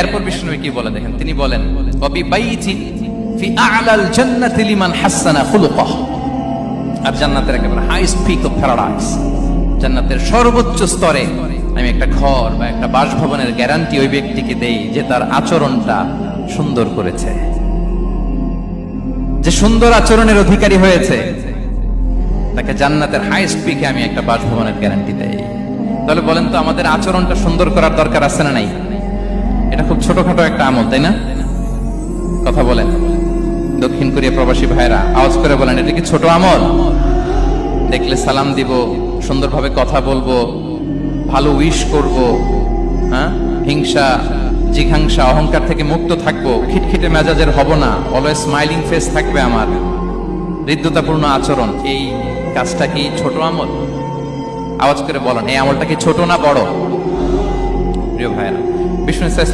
এরপর বিষ্ণু কি বলে দেখেন, তিনি বলেন ওয়াবি বাইতি ফি আ'লাল জান্নাতি লিমান হাসানা খুলুকাহ। আর জান্নাতের একেবারে হাইস্ট পিক অফ প্যারাডাইস, জান্নাতের সর্বোচ্চ স্তরে আমি একটা ঘর বা একটা বাসভবনের গ্যারান্টি ওই ব্যক্তিকে দেই যে তার আচরণটা সুন্দর করেছে, যে সুন্দর আচরণের অধিকারী হয়েছে, তাকে জান্নাতের হাইস্ট পিকে আমি একটা বাসভবনের গ্যারান্টি দেই। তাহলে বলেন তো আমাদের আচরণটা সুন্দর করার দরকার আছে না নাই? এটা খুব ছোটখাটো একটা আমল, তাই না? কথা বলেন দক্ষিণ কোরিয়া প্রবাসী ভাইরা, আওয়াজ করে বলেন এটা কি ছোট আমল? দেখলে সালাম দিব, সুন্দরভাবে কথা বলবো, ভালো উইশ করব, হ্যাঁ, হিংসা জিঘাংসা অহংকার থেকে মুক্ত থাকবো, খিটখিটে মেজাজের হব না, অলওয়েজ স্মাইলিং ফেস থাকবে আমার, হৃদ্যতাপূর্ণ আচরণ। এই কাজটা কি ছোট আমল? আওয়াজ করে বলেন এই আমলটা কি ছোট না বড়? প্রিয় ভাইরা, বিষ্ণু ইসলাম